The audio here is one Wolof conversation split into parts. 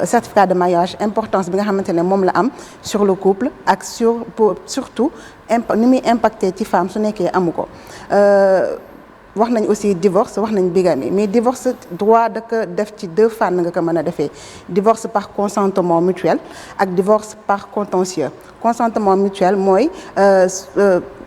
certificat de mariage importance bi nga xamante ne moom la am sur le couple ak surtout ni muy impacté ci femme su nekkee amu ko. wax nañ aussi divorce wax nañ bigamie mais divorce droit da ko def ci 2 fànn nga ko mën a defee divorce par consentement mutuel ak divorce par contentieux. Consentement mutuel mooy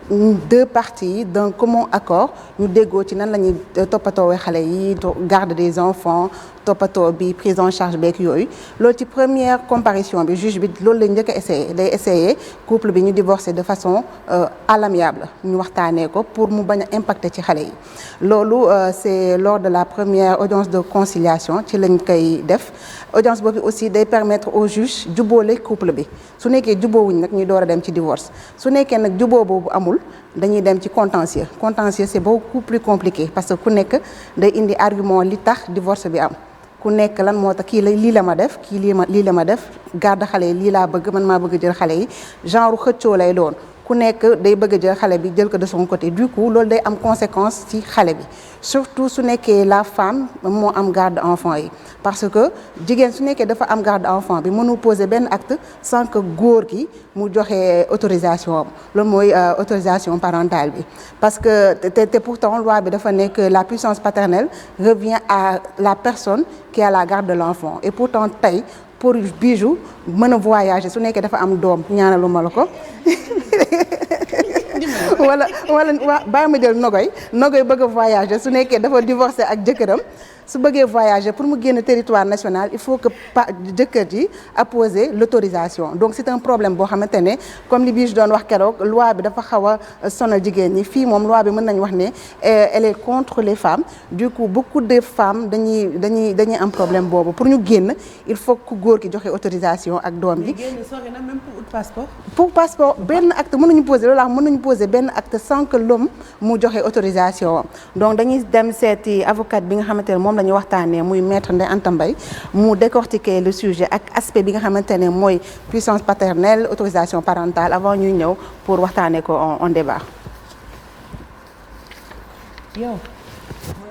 2 parties d'un commun accord ñu déggoo ci nan la ñuy toppatoowee xale yi garde des enfants toppatoo bi prise en charge beeg yooyu loolu ci première comparution bi juge bi loolu la njëkk a essayé day essayé couple bi ñu divorcer de façon à l'amiable ñu waxtaanee ko pour mu bañ a impacter ci xale yi loolu c'est lors de la première audience de conciliation ci lañ koy def audience boobu aussi day permettre au juge jubóole couple bi su nekkee jubóowuñ nag ñuy door a dem ci divorce su nekkee nag jubóo boobu amul dañuy dem ci contentieux c'est beaucoup plus compliqué parce que ku nekk day indi argument li tax divorce bi am ku nekk lan moo tax kii lii la ma def kii lii la ma def garde xale yi lii laa bëgg man maa bëgg jël xale yi genre xëccoo lay doon ku nekk day bëgg a jël xale bi jël ko de son côté du coup loolu day am conséquence ci xale bi surtout su nekkee la femme moo am garde enfant yi parce que jigéen su nekkee dafa am garde enfant bi mënu poser benn acte sans que góor gi mu joxe autorisation am loolu mooy autorisation parentale bi parce que te pourtant loi bi dafa nekk la puissance paternelle revient à la personne qui a la garde de l'enfant et pourtant tey pour Bijou mën a voyager su nekkee dafa am doom ñaanaluma la ko wala waa bàyyi ma jël nogoy bëgg a voyager su nekkee dafa divorcé ak jëkkëram su bëggee voyager pour mu génn territoire national il faut que jëkkër ji apposer l'autorisation donc c'est un problème boo xamante ne comme li Bijou doon wax keroog loi bi dafa xaw a sonal jigéen ñi fii moom loi bi mën nañu wax ne elle est contre les femmes du coup beaucoup de femmes dañuy am problème boobu pour ñu génn il faut que góor ki joxe autorisation ak doom bi. génn sori na même pour passeport. pour passeport benn acte mënuñu poser loolu mënuñu poser benn acte sans que l'homme mu joxe autorisation donc dañuy dem seeti avocat bi nga xamante ne moom la ñu waxtaanee muy maître Ndeye Anta Mbaye mu décortiquer le sujet ak aspect bi nga xamante ne mooy puissance paternelle autorisation parentale avant ñuy ñëw pour waxtaanee ko en débat. yow.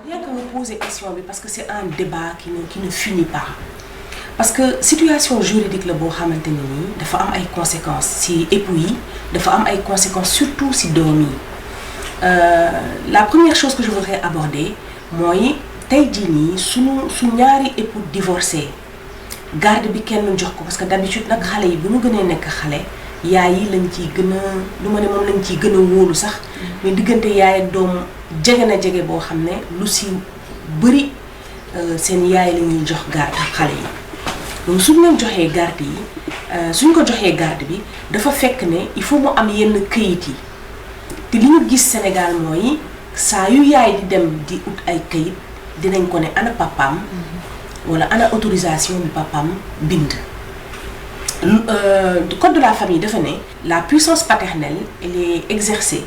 bien que mu poser question bi parce que c'est un débat qui ne finit pas parce que situation juridique la boo xamante ne nii dafa am ay conséquences ci époux yi dafa am ay conséquences surtout ci doom yi la première chose que je voudrais aborder mooy. tey jii nii su ñaari époux divorcé garde bi kenn jox ko parce que d'habitude nag xale yi bu ñu gënee nekk xale yaay yi lañ ciy gën a lu ma ne moom lañ ciy gën a wóolu sax mais diggante yaay ak doom jege na jege boo xam ne lu si bëri seen yaay la ñuy jox garde xale yi donc suñ leen joxee garde yi suñ ko joxee garde bi dafa fekk ne il faut mu am yenn këyit yi te li ñu gis Sénégal mooy saa yu yaay di dem di ut ay këyit dinañ ko ne ana papaam wala ana autorisation bi papaam bind. Code de la famille dafa ne la puissance paternelle elle est exercée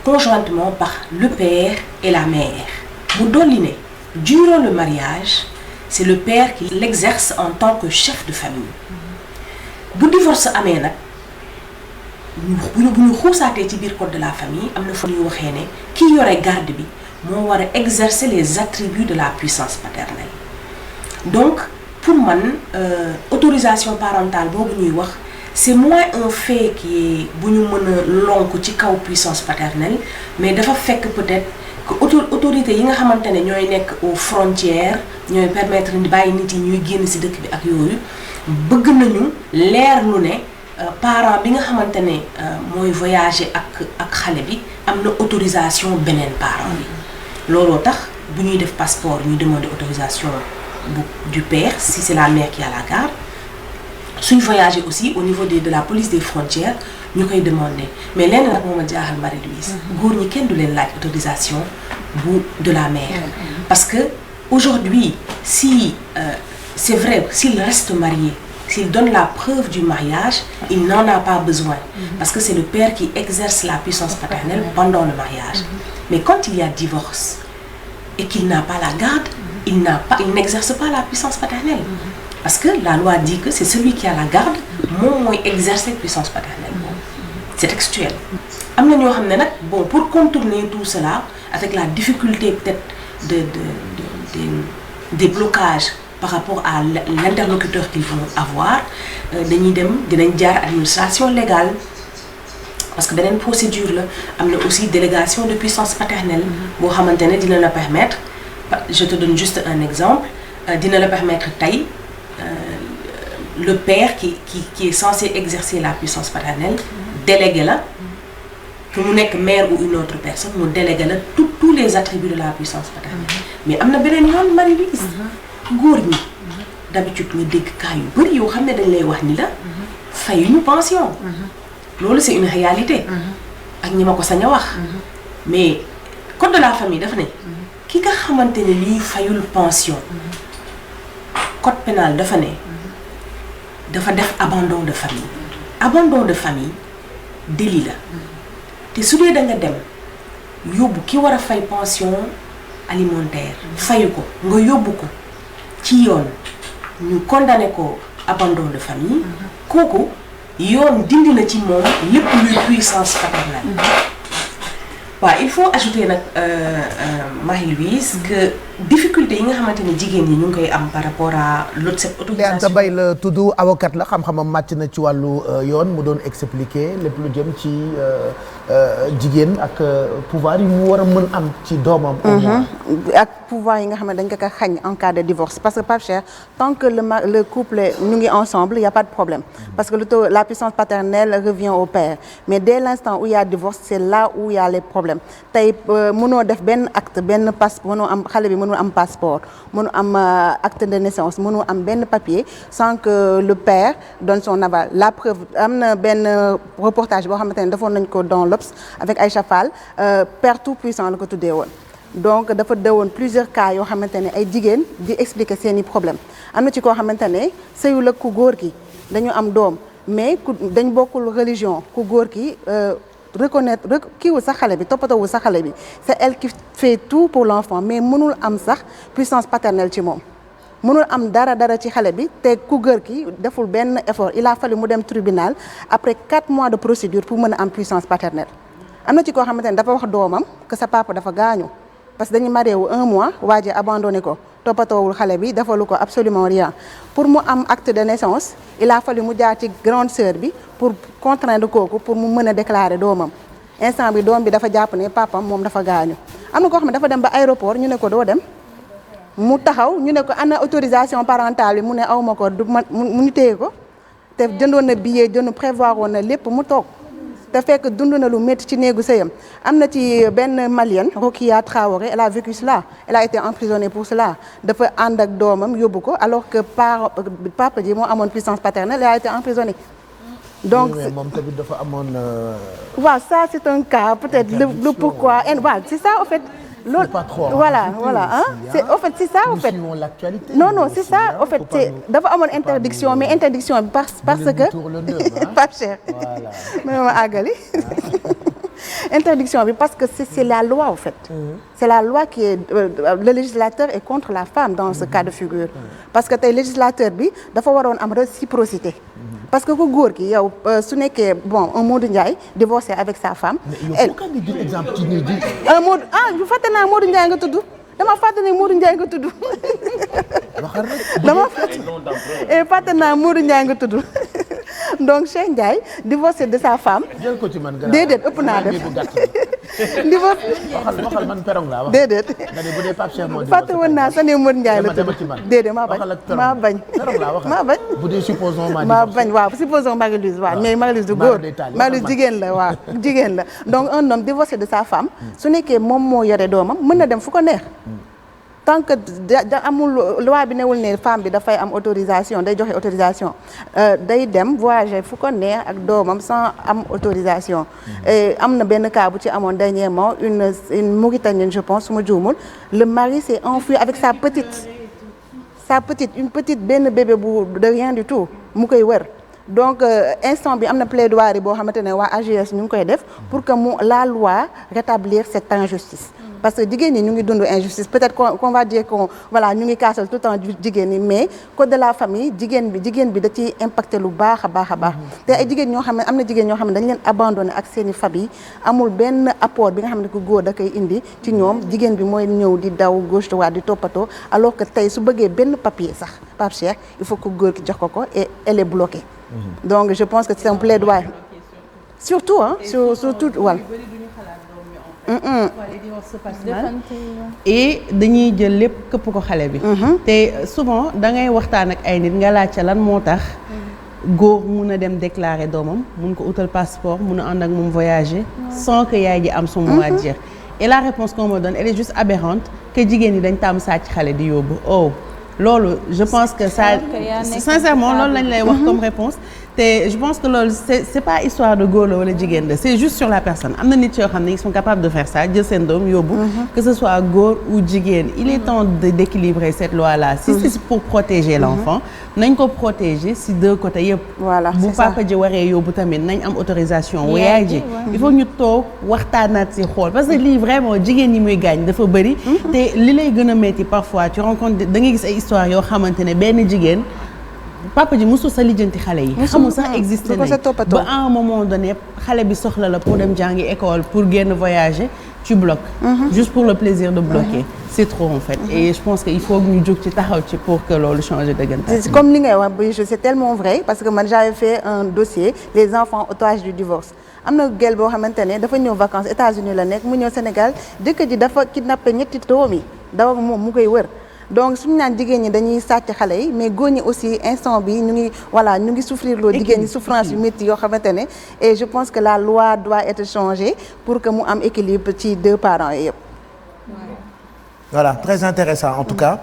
conjointement par le père et la mère. bu dolli ne durant le mariage c'est le père qui l'exerce en tant que chef de famille. bu divorce amee nag bu ñu xuusaatee ci biir code de la famille am na fa ñuy waxee ne ki yore garde bi. moo war a exercer les attributs de la puissance paternelle donc pour man autorisation parentale boobu ñuy wax c'est moins un fait qui est bu ñu mën a lonk ci kaw puissance paternelle mais dafa fekk peut-être que autorité yi nga xamante ne ñooy nekk aux frontières ñooy permettre di bàyyi nit yi ñuy génn ci dëkk bi ak yooyu bëgg nañu leer lu ne parent bi nga xamante ne mooy voyager ak xale bi am na autorisation beneen parent bi looloo tax bu ñuy def passeport ñuy demander autorisation du père si c'est la mère qui a la garde suñ voyager aussi au niveau de la police des frontières ñu koy demander mais lenn nag moom a jaaxal Marie-Louise góor ñi kenn du leen laaj autorisation de la mère parce que aujourd'hui si c'est vrai s'il reste marié s'il donne la preuve du mariage il n'en a pas besoin parce que c'est le père qui exerce la puissance paternelle pendant le mariage mais quand il y a divorce et qu'il n'a pas la garde il n'exerce pas la puissance paternelle parce que la loi dit que c'est celui qui a la garde moom mooy exercer puissance paternelle c'est textuel am na ñoo xam ne nag bon pour contourner tout cela avec la difficulté peut-être des blocages par rapport à l'interlocuteur qu'ils vont avoir dinañ jaar administration légale parce que beneen procédure la am na aussi délégation de puissance paternelle boo xamante ne dina la permettre je te donne juste un exemple dina la permettre tey le père qui est censé exercer la puissance paternelle délégué la que mu nekk mère ou une autre personne mu délégué la tous les attributs de la puissance paternelle mais am na beneen yoon Marie-Louise góor ñi d'habitude nga dégg cas yu bëri yoo xam ne dañ lay wax ni la fayuñu pension loolu c'est une réalité ak ñi ma ko sañ a wax mais code de la famille dafa ne ki nga xamante ne lii fayul pension code pénal dafa ne dafa def abandon de famille délit la te su dee da nga dem yóbbu ki war a fay pension alimentaire fayu ko nga yóbbu ko ci yoon ñu condamné ko abandon de famille kooku yoon dindi na ci moom lépp luy puissance paternelle waaw il faut ajouter nag Marie-Louise que difficulté yi nga xamante ne jigéen ñi ñu ngi koy am par rapport à l'autre cette autorisation. Anta Mbaye la tudd avocat la xam-xamam màcc na ci wàllu yoon mu doon expliquer lépp lu jëm ci jigéen ak pouvoir yi mu war a mën am ci doomam. ak pouvoir yi nga xam ne dañ ko xañ en cas de divorce parce que Pape Cheikh tant que le couple ñu ngi ensemble il y a pas de problème parce que la puissance paternelle revient au père mais dès l'instant où il y a divorce c'est là où il y a les problèmes tey mënoo def benn acte benn passeport mënoo am xale bi mënul am passeport mënul am acte de naissance mënul am benn papier sans que le père donne son aval la preuve am na benn reportage boo xamante ne defoon nañ ko dans l'Obs avec Aïcha Fall père tout puissant la ko tuddee woon donc dafa dëwoon plusieurs cas yoo xamante ne ay jigéen di expliquer seeni problème am na ci koo xamante ne sëyul ak ku góor ki dañu am doom mais dañ bokkul religion ku góor ki reconnaître kiiwul sax xale bi toppatawul sax xale bi c'est elle qui fait tout pour l'enfant mais mënul am sax puissance paternelle ci moom mënul am dara ci xale bi te ku góor ki deful benn effort il a fallu mu dem tribunal après 4 mois de procédure pour mën a am puissance paternelle am na ci koo xamante ne dafa wax doomam que sa papa dafa gaañu parce que dañu marié wu 1 mois waa ji abandonné ko toppatoowul xale bi defalu ko absolument rien pour mu am acte de naissance il a fallu mu jaar ci grande sœur bi pour contraindre kooku pour mu mën a déclarer doomam instant bi doom bi dafa jàpp ne papam moom dafa gaañu am na koo xam ne dafa dem ba aéroport ñu ne ko doo dem mu taxaw ñu ne ko ana autorisation parentale bi mu ne aw ma ko du ma mu ñu téye ko te jëndoon na billet prévoir woon na lépp mu toog te fekk dund na lu métti ci néegu sëyam am na ci benn malienne Rokia Traoré elle a vécu cela elle a été emprisonnée pour cela dafa ànd ak doomam yóbbu ko alors que papa ji moo amoon puissance paternelle elle a été emprisonnée donc oui, moom tamit dafa amoon waaw ça c'est un cas peut-être le pourquoi waaw c'est ça en fait loolu voilà hein c'est en fait c'est ça en fait non c'est ça en fait c'est dafa amoon interdiction mais interdiction bi parce que pas cher mais ma àggali interdiction bi parce que c'est la loi en fait c'est la loi qui est le législateur est contre la femme dans ce cas de figure parce que tey législateur bi dafa waroon am réciprocité parce que ku góor ki yow su nekkee bon un Modou Ndiaye divorcé avec sa femme. mais yow kan nga jël exemple ci nii di. Modou yu fàtte naa Modou Ndiaye nga tudd dama fàtte ne Modou Ndiaye nga tudd. dama fàtte naa Modou Ndiaye nga tudd donc Cheikh Ndiaye divorcé de sa femme. jël ko ci man déedéet ëpp naa def. divorce waxal man perong laa wax. déedéet. nga ne bu dee Pape Cheikh moo di. fàtte woon naa sa ne Modou Ndiaye la tudd déedéet maa bañ. maa bañ. bu dee supposons maa bañ waaw supposons Marie-Louise waaw mais Marie-Louise du góor Marie-Louise jigéen la waaw jigéen la donc un homme divorcé de sa femme su nekkee moom moo yore doomam mën na dem fu ko neex tant que da amul loi bi newul ne femme bi dafay am autorisation day joxe autorisation day dem voyager fu ko neex ak doomam sans am autorisation am na benn cas bu ci amoon dernièrement une Mauritanienne je pense su ma juumul le mari s'est enfui avec sa petite une petite benn bébé bu de rien du tout mu koy wër donc instant bi am na plaidoirie boo xamante ne waa AGS ñu ngi koy def pour que la loi rétablir cette injustice parce que jigéen ñi ñu ngi dund injustice peut-être qu'on va dire qu'on voilà ñu ngi kaasal tout le temps jigéen ñi mais code de la famille jigéen bi da ciy impacté lu baax a baax te ay jigéen ñoo xam ne am na jigéen ñoo xam ne dañ leen abandonné ak seeni famille amul benn apport bi nga xam ne ku góor da koy indi ci ñoom jigéen bi mooy ñëw di daw gauche droite di toppatoo alors que tey su bëggee benn papier sax Pape Cheikh il faut que góor ki jox ko et elle est bloquée donc je pense que c'est un plaidoyer surtout surtout wàll et dañuy jël lépp këpp ko xale bi te souvent da ngay waxtaan ak ay nit nga laajte lan moo tax góor mun a dem déclarer doomam mun ko utal passeport mun a ànd ak moom voyager sans que yaay ji am son mot à dire et la réponse qu'on me donne elle est juste aberrante que jigéen ñi dañ tàmm sàcc xale di yóbbu loolu je pense que ça sincèrement loolu lañ lay wax comme réponse te je pense que loolu c'est pas histoire de góor la wala jigéen la c'est juste sur la personne am na nit yoo xam ne ils sont capables de faire ça jël seen doom yóbbu que ce soit góor ou jigéen il est temps d'équilibrer cette loi là si c'est pour protéger l'enfant nañ ko protéger si deux côtés yëpp voilà bu papa ji waree yóbbu tamit nañ am autorisation wu yaay ji il faut ñu toog waxtaanaat si xool parce que lii vraiment jigéen ñi muy gaañ dafa bëri te li lay gën a metti parfois tu rencontres da ngay gis ay histoire yoo xamante ne benn jigéen papa ji musul sa lijjanti xale yi xamul sax existé nañ ba à un moment donné xale bi soxla la pour dem jàngi école pour génn voyager tu bloques juste pour le plaisir de bloquer c'est trop en fait et je pense que il faut que ñu jóg ci taxaw ci pour que loolu change dëggantaan c'est comme li ngay wax bi c'est tellement vrai parce que man j'avais fait un dossier les enfants otages du divorce am na gel boo xamante ne dafa ñëw vacances États-Unis la nekk mu ñëw Sénégal jëkkër ji dafa kidnappé ñetti doom yi daw ak moom mu koy wër donc suñu naan jigéen ñi dañuy sàcc xale yi mais góor ñi aussi instant bi ñu ngi souffrir loo jigéen ñi souffrance yu métti yoo xamante ne et je pense que la loi doit être changée pour que mu am équilibre ci deux parents yi yëpp. Voilà, très intéressant en tout cas.